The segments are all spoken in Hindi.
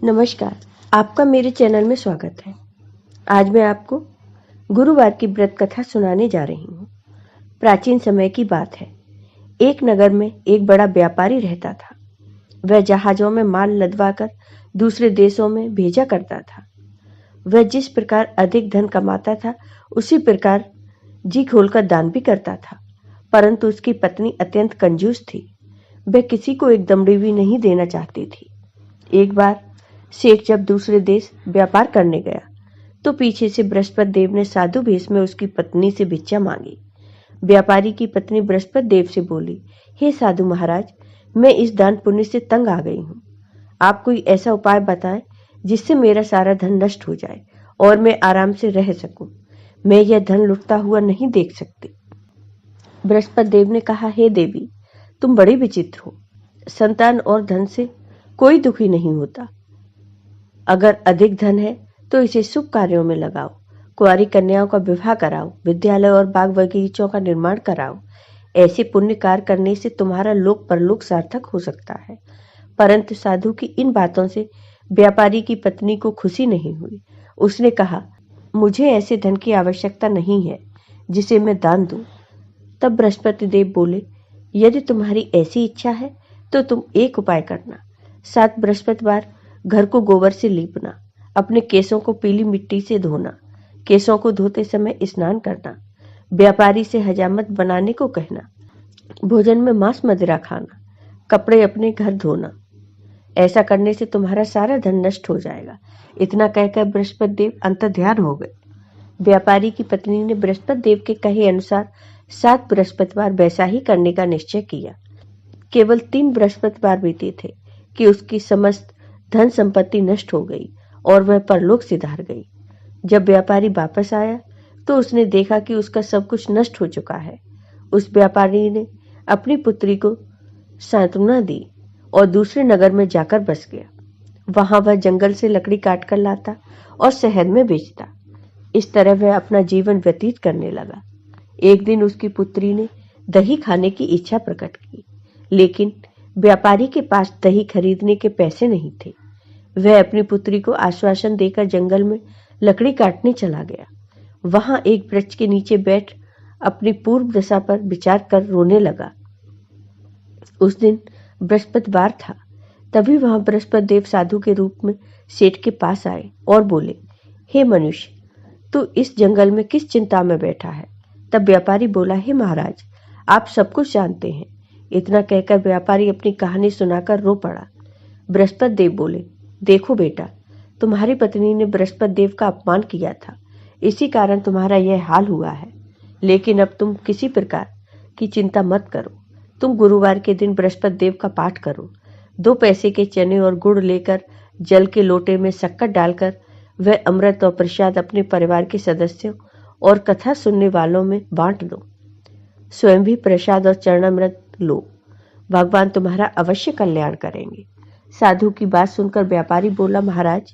नमस्कार, आपका मेरे चैनल में स्वागत है। आज मैं आपको गुरुवार की व्रत कथा सुनाने जा रही हूँ। प्राचीन समय की बात है। एक नगर में एक बड़ा व्यापारी रहता था। वह जहाजों में माल लदवाकर दूसरे देशों में भेजा करता था। वह जिस प्रकार अधिक धन कमाता था, उसी प्रकार जी खोलकर दान भी करता था। परंतु उसकी पत्नी अत्यंत कंजूस थी। वह किसी को एक दमड़ी भी नहीं देना चाहती थी। एक बार सेठ जब दूसरे देश व्यापार करने गया तो पीछे से बृहस्पति देव ने साधु वेश में उसकी पत्नी से भिक्षा मांगी। व्यापारी की पत्नी बृहस्पति देव से बोली, हे साधु महाराज, मैं इस दान पुण्य से तंग आ गई हूँ। आप कोई ऐसा उपाय बताएं जिससे मेरा सारा धन नष्ट हो जाए और मैं आराम से रह सकूं। मैं यह धन लुटता हुआ नहीं देख सकती। बृहस्पति देव ने कहा, हे देवी, तुम बड़ी विचित्र हो। संतान और धन से कोई दुखी नहीं होता। अगर अधिक धन है तो इसे शुभ कार्यों में लगाओ। कुंवारी कन्याओं का विवाह कराओ, विद्यालय और बाग बगीचों का निर्माण कराओ। ऐसे पुण्य कार्य करने से तुम्हारा लोक परलोक सार्थक हो सकता है। परंतु साधु की इन बातों से व्यापारी की पत्नी को खुशी नहीं हुई। उसने कहा, मुझे ऐसे धन की आवश्यकता नहीं है जिसे मैं दान दूं। तब बृहस्पति देव बोले, यदि तुम्हारी ऐसी इच्छा है तो तुम एक उपाय करना। 7 बृहस्पतिवार घर को गोबर से लीपना, अपने केसों को पीली मिट्टी से धोना, केसों को धोते समय स्नान करना, व्यापारी से हजामत बनाने को कहना, भोजन में मांस मदिरा खाना, कपड़े अपने घर धोना। ऐसा करने से तुम्हारा सारा धन नष्ट हो जाएगा। इतना कहकर बृहस्पति देव अंतर्ध्यान हो गए। व्यापारी की पत्नी ने बृहस्पति देव के कहे अनुसार 7 बृहस्पतिवार वैसा ही करने का निश्चय किया। केवल 3 बृहस्पतिवार बीते थे कि उसकी समस्त धन संपत्ति नष्ट हो गई और वह परलोक सिधार गई। जब व्यापारी वापस आया तो उसने देखा कि उसका सब कुछ नष्ट हो चुका है। उस व्यापारी ने अपनी पुत्री को सांत्वना दी और दूसरे नगर में जाकर बस गया। वहां वह जंगल से लकड़ी काट कर लाता और शहर में बेचता। इस तरह वह अपना जीवन व्यतीत करने लगा। एक दिन उसकी पुत्री ने दही खाने की इच्छा प्रकट की, लेकिन व्यापारी के पास दही खरीदने के पैसे नहीं थे। वह अपनी पुत्री को आश्वासन देकर जंगल में लकड़ी काटने चला गया। वहां एक वृक्ष के नीचे बैठ अपनी पूर्व दशा पर विचार कर रोने लगा। उस दिन बृहस्पतिवार था। तभी वहां बृहस्पति देव साधु के रूप में सेठ के पास आए और बोले, हे मनुष्य, तू इस जंगल में किस चिंता में बैठा है? तब व्यापारी बोला, हे महाराज, आप सब कुछ जानते हैं। इतना कहकर व्यापारी अपनी कहानी सुनाकर रो पड़ा। बृहस्पति देव बोले, देखो बेटा, तुम्हारी पत्नी ने बृहस्पति देव का अपमान किया था, इसी कारण तुम्हारा यह हाल हुआ है। लेकिन अब तुम किसी प्रकार की चिंता मत करो। तुम गुरुवार के दिन बृहस्पति देव का पाठ करो। 2 पैसे के चने और गुड़ लेकर जल के लोटे में शक्कर डालकर वह अमृत और प्रसाद अपने परिवार के सदस्यों और कथा सुनने वालों में बांट दो। स्वयं भी प्रसाद और चरणामृत लो। भगवान तुम्हारा अवश्य कल्याण करेंगे। साधु की बात सुनकर व्यापारी बोला, महाराज,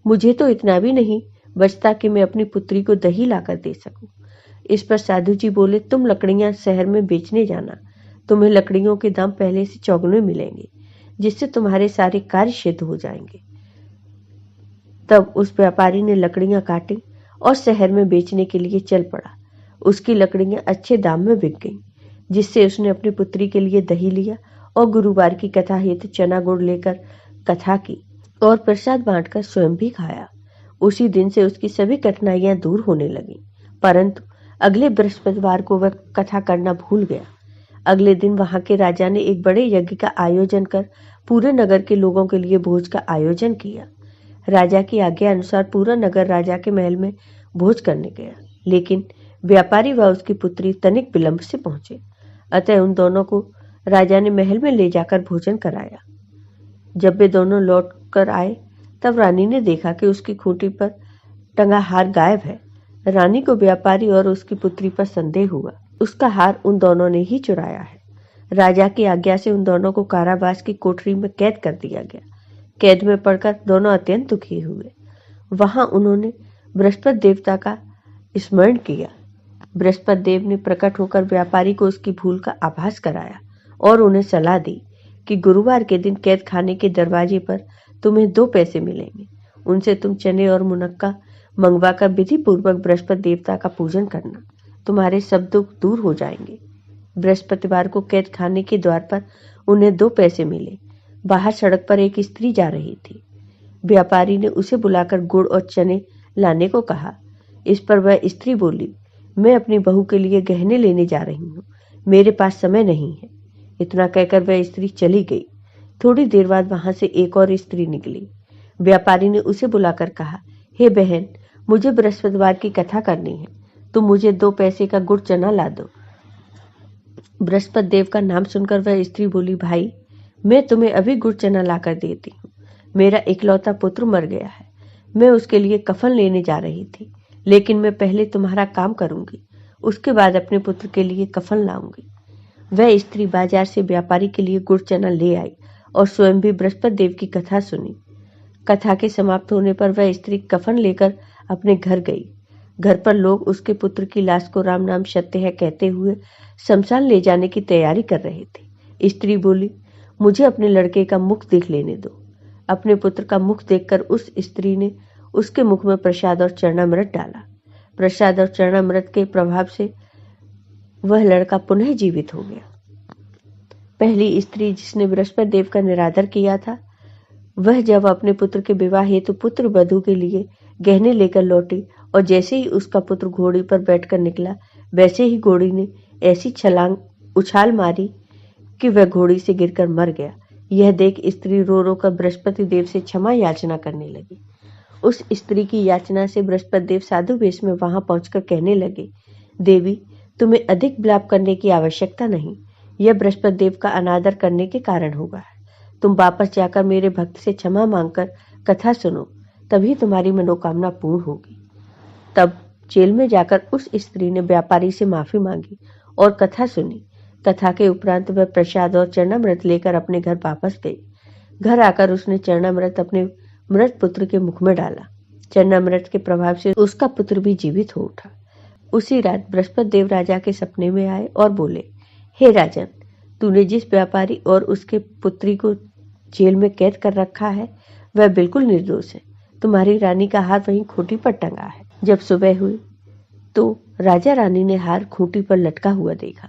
मुझे तो इतना भी नहीं बचता कि मैं अपनी पुत्री को दही लाकर दे सकूं। इस पर साधु जी बोले, तुम लकड़ियां शहर में बेचने जाना। तुम्हें लकड़ियों के दाम पहले से चौगुने मिलेंगे, जिससे तुम्हारे सारे कार्य सिद्ध हो जाएंगे। तब उस व्यापारी ने लकड़ियां काटी और शहर में बेचने के लिए चल पड़ा। उसकी लकड़ियां अच्छे दाम में बिक गईं, जिससे उसने अपनी पुत्री के लिए दही लिया और गुरुवार की कथा हेतु चना गुड़ लेकर कथा की और प्रसाद बांटकर स्वयं भी खाया। उसी दिन से उसकी सभी कठिनाइयां दूर होने लगी। परंतु अगले बृहस्पतिवार को वह कथा करना भूल गया। अगले दिन वहां के राजा ने एक बड़े यज्ञ का आयोजन कर पूरे नगर के लोगों के लिए भोज का आयोजन किया। राजा की आज्ञा अनुसार पूरा नगर राजा के महल में भोज करने गया, लेकिन व्यापारी व उसकी पुत्री तनिक विलंब से पहुंचे। अतः उन दोनों को राजा ने महल में ले जाकर भोजन कराया। जब वे दोनों लौट कर आए तब रानी ने देखा कि उसकी खूंटी पर टंगा हार गायब है। रानी को व्यापारी और उसकी पुत्री पर संदेह हुआ। उसका हार उन दोनों ने ही चुराया है। राजा की आज्ञा से उन दोनों को कारावास की कोठरी में कैद कर दिया गया। कैद में पड़कर दोनों अत्यंत दुखी हुए। वहां उन्होंने बृहस्पति देवता का स्मरण किया। बृहस्पति देव ने प्रकट होकर व्यापारी को उसकी भूल का आभास कराया और उन्हें सलाह दी कि गुरुवार के दिन कैद खाने के दरवाजे पर तुम्हें 2 पैसे मिलेंगे। उनसे तुम चने और मुनक्का मंगवाकर विधि पूर्वक बृहस्पति देवता का पूजन करना। तुम्हारे सब दुख दूर हो जाएंगे। बृहस्पतिवार को कैद खाने के द्वार पर उन्हें 2 पैसे मिले। बाहर सड़क पर एक स्त्री जा रही थी। व्यापारी ने उसे बुलाकर गुड़ और चने लाने को कहा। इस पर वह स्त्री बोली, मैं अपनी बहू के लिए गहने लेने जा रही हूँ, मेरे पास समय नहीं है। इतना कहकर वह स्त्री चली गई। थोड़ी देर बाद वहां से एक और स्त्री निकली। व्यापारी ने उसे बुलाकर कहा, हे बहन, मुझे बृहस्पतिवार की कथा करनी है, तुम मुझे 2 पैसे का गुड़ चना ला दो। बृहस्पति देव का नाम सुनकर वह स्त्री बोली, भाई, मैं तुम्हें अभी गुड़ चना लाकर देती हूँ। मेरा इकलौता पुत्र मर गया है, मैं उसके लिए कफन लेने जा रही थी, लेकिन मैं पहले तुम्हारा काम करूंगी, उसके बाद अपने पुत्र के लिए कफन लाऊंगी। वह स्त्री बाजार से व्यापारी के लिए गुड़ चना ले आई और स्वयं भी बृहस्पति देव की कथा सुनी। कथा के समाप्त होने पर वह स्त्री कफन लेकर अपने घर गई। घर पर लोग उसके पुत्र की लाश को राम नाम सत्य है कहते हुए शमशान ले जाने की तैयारी कर रहे थे। स्त्री बोली, मुझे अपने लड़के का मुख देख लेने दो। अपने पुत्र का मुख देखकर उस स्त्री ने उसके मुख में प्रसाद और चरणामृत डाला। प्रसाद और चरणामृत के प्रभाव से वह लड़का पुनः जीवित हो गया। पहली स्त्री जिसने बृहस्पति देव का निरादर किया था, वह जब अपने पुत्र के विवाह हेतु पुत्र वधू के लिए गहने लेकर लौटी और जैसे ही उसका पुत्र घोड़ी पर बैठकर निकला, वैसे ही घोड़ी ने ऐसी उछाल मारी कि वह घोड़ी से गिरकर मर गया। यह देख स्त्री रो रो कर बृहस्पति देव से क्षमा याचना करने लगी। उस स्त्री की याचना से बृहस्पति देव साधु वेश में वहां पहुंचकर कहने लगे, देवी, तुम्हें अधिक विलाप करने की आवश्यकता नहीं, यह बृहस्पति देव का अनादर करने के कारण होगा। तुम वापस जाकर मेरे भक्त से क्षमा मांगकर कथा सुनो, तभी तुम्हारी मनोकामना पूर्ण होगी। तब जेल में जाकर उस स्त्री ने व्यापारी से माफी मांगी और कथा सुनी। कथा के उपरांत वह प्रसाद और चरणामृत लेकर अपने घर वापस गई। घर आकर उसने चरणामृत अपने मृत पुत्र के मुख में डाला। चरणामृत के प्रभाव से उसका पुत्र भी जीवित हो उठा। उसी रात बृहस्पति देव राजा के सपने में आए और बोले, हे राजन, तूने जिस व्यापारी और उसके पुत्री को जेल में कैद कर रखा है, वह बिल्कुल निर्दोष है। तुम्हारी रानी का हार वहीं खूंटी पर टंगा है। जब सुबह हुई तो राजा रानी ने हार खूंटी पर लटका हुआ देखा।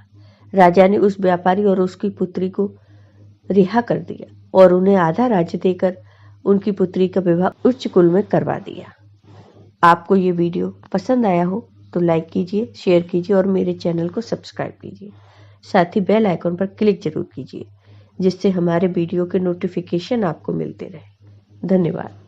राजा ने उस व्यापारी और उसकी पुत्री को रिहा कर दिया और उन्हें आधा राज्य देकर उनकी पुत्री का विवाह उच्च कुल में करवा दिया। आपको ये वीडियो पसंद आया हो तो लाइक कीजिए, शेयर कीजिए और मेरे चैनल को सब्सक्राइब कीजिए। साथ ही बेल आइकन पर क्लिक जरूर कीजिए, जिससे हमारे वीडियो के नोटिफिकेशन आपको मिलते रहे। धन्यवाद।